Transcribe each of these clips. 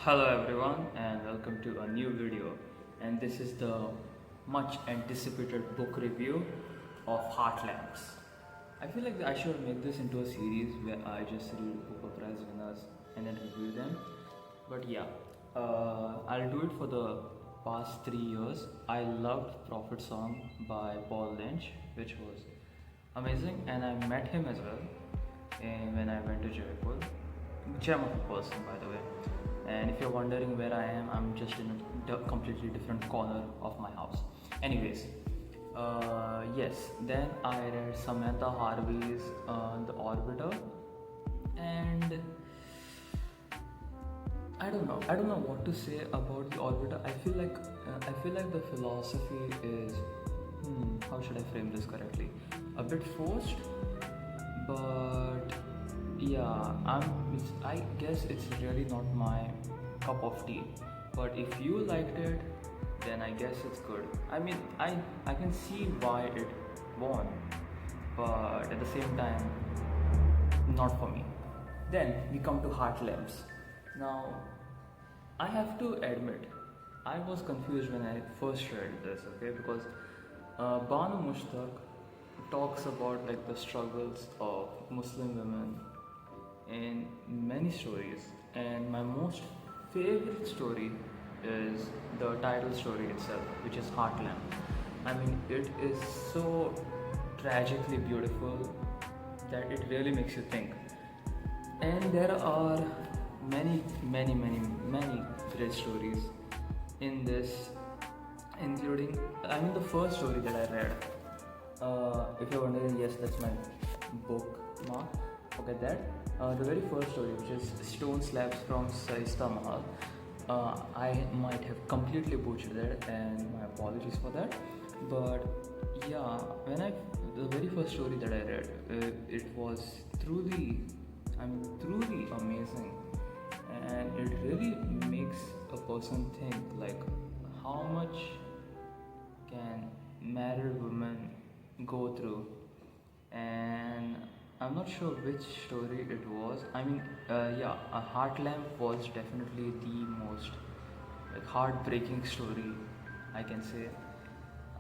Hello everyone and welcome to a new video, and this is the much anticipated book review of Heart Lamps. I feel like I should make this into a series where I just read Booker Prize winners and then review them. But yeah, I'll do it for the past 3 years. I loved Prophet Song by Paul Lynch, which was amazing, and I met him as well when I went to Jaipur. Gem of a person, by the way. And if you're wondering where I am, I'm just in a completely different corner of my house. Anyways, yes, then I read Samantha Harvey's The Orbiter, and I don't know what to say about The Orbiter. I feel like the philosophy is, how should I frame this correctly? A bit forced, but yeah, I guess it's really not my cup of tea. But if you liked it, then I guess it's good. I mean, I can see why it won, but at the same time, not for me. Then we come to Heart Lamps. Now, I have to admit, I was confused when I first read this, okay? Because Banu Mushtaq talks about like the struggles of Muslim women in many stories, and my most favorite story is the title story itself, which is Heartland. I mean, it is so tragically beautiful that it really makes you think. And there are many great stories in this, including, I mean, the first story that I read. If you're wondering, yes, that's my bookmark. Forget that. The very first story, which is Stone Slabs from Saista Mahal. I might have completely butchered that, and my apologies for that. But yeah, the very first story that I read, it was truly amazing, and it really makes a person think like how much can married women go through. And I'm not sure which story it was. I mean, yeah, a Heart Lamp was definitely the most like heartbreaking story, I can say.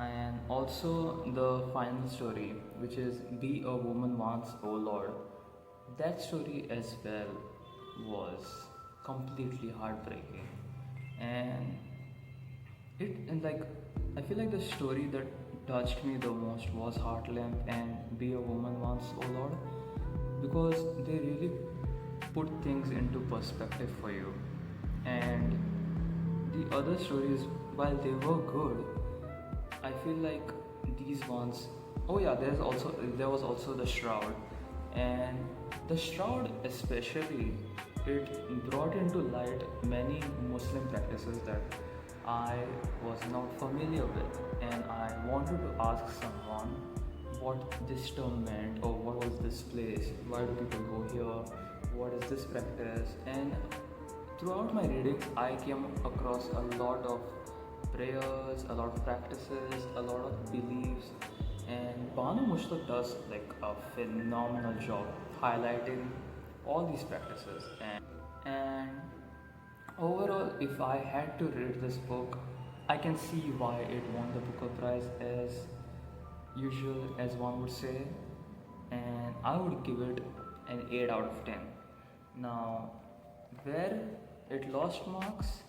And also the final story, which is Be a Woman Once, Oh Lord. That story as well was completely heartbreaking. And like, I feel like the story that touched me the most was Heart Lamp and Be a Woman Once, Oh Lord, because they really put things into perspective for you. And the other stories, while they were good, I feel like these ones, oh yeah, there was also The Shroud. And The Shroud especially, it brought into light many Muslim practices that I was not familiar with, and I wanted to ask someone what this term meant, or what was this place, why do people go here, what is this practice. And throughout my readings, I came across a lot of prayers, a lot of practices, a lot of beliefs, and Banu Mushtaq does like a phenomenal job highlighting all these practices. And overall, if I had to rate this book, I can see why it won the Booker Prize as usual, as one would say, and I would give it an 8 out of 10. Now, where it lost marks,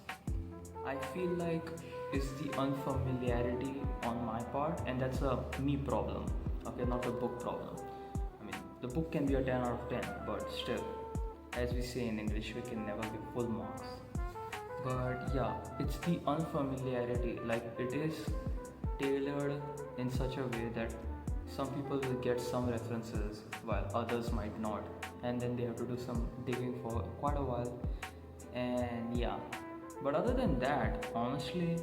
I feel like is the unfamiliarity on my part, and that's a me problem, okay, not a book problem. I mean, the book can be a 10 out of 10, but still, as we say in English, we can never give full marks. But yeah, it's the unfamiliarity, like it is tailored in such a way that some people will get some references while others might not, and then they have to do some digging for quite a while. And yeah, but other than that, honestly,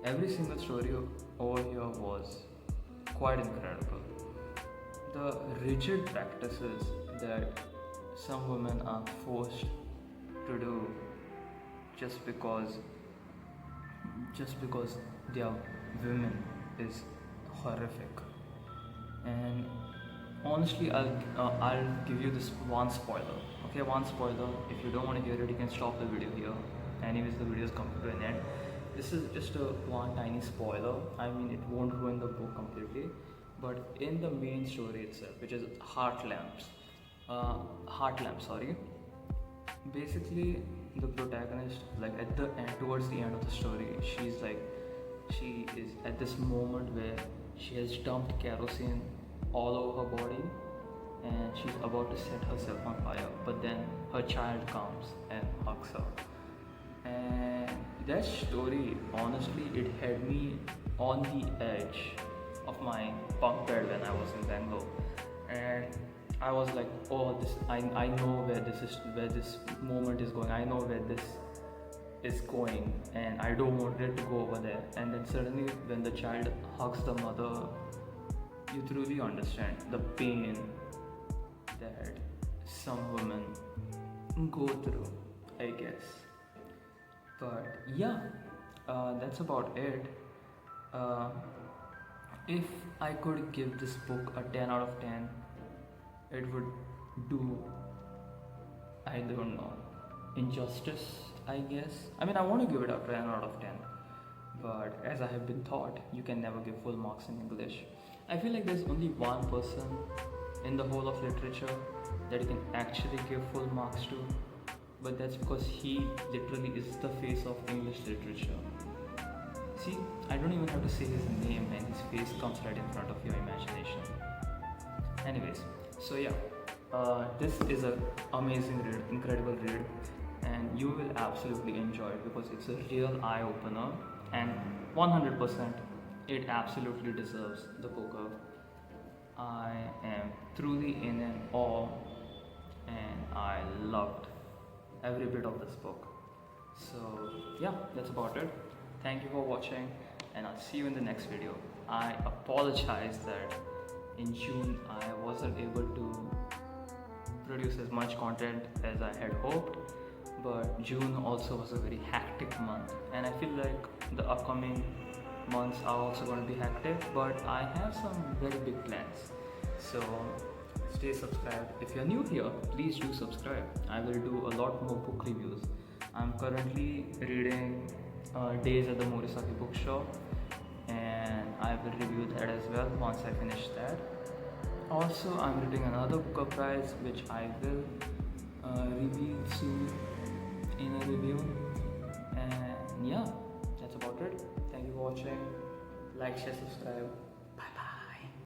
every single story over here was quite incredible. The rigid practices that some women are forced to do just because they are women is horrific. And honestly, I'll give you this one spoiler. Okay, one spoiler. If you don't want to hear it, you can stop the video here. anyways, the video is coming to an end. This is just a one tiny spoiler. I mean, it won't ruin the book completely, but in the main story itself, which is Heart Lamp, sorry. Basically, the protagonist, like at the end, towards the end of the story, she is at this moment where she has dumped kerosene all over her body, and she's about to set herself on fire, but then her child comes and hugs her. And that story, honestly, it had me on the edge of my bunk bed when I was in Bangalore. And I was like, oh, I know where this moment is going. I know where this is going, and I don't want it to go over there. And then suddenly, when the child hugs the mother, you truly understand the pain that some women go through, I guess. But yeah, that's about it. If I could give this book a 10 out of 10, it would do, I don't know, injustice, I guess. I mean, I want to give it a 10 out of 10, but as I have been taught, you can never give full marks in English. I feel like there's only one person in the whole of literature that you can actually give full marks to, but that's because he literally is the face of English literature. See, I don't even have to say his name, and his face comes right in front of your imagination. Anyways, so yeah, this is an amazing read, incredible read, and you will absolutely enjoy it because it's a real eye-opener, and 100% it absolutely deserves the Booker. I am truly in an awe, and I loved every bit of this book. So yeah, that's about it. Thank you for watching, and I'll see you in the next video. I apologize that in June I wasn't able to produce as much content as I had hoped, but June also was a very hectic month, and I feel like the upcoming months are also going to be hectic, but I have some very big plans. So stay subscribed. If you're new here, please do subscribe. I will do a lot more book reviews. I'm currently reading Days at the Morisaki bookshop, and I will review that as well once I finish that. Also, I'm reading another Booker Prize, which I will reveal soon in a review. And yeah, that's about it. Thank you for watching. Like, share, subscribe.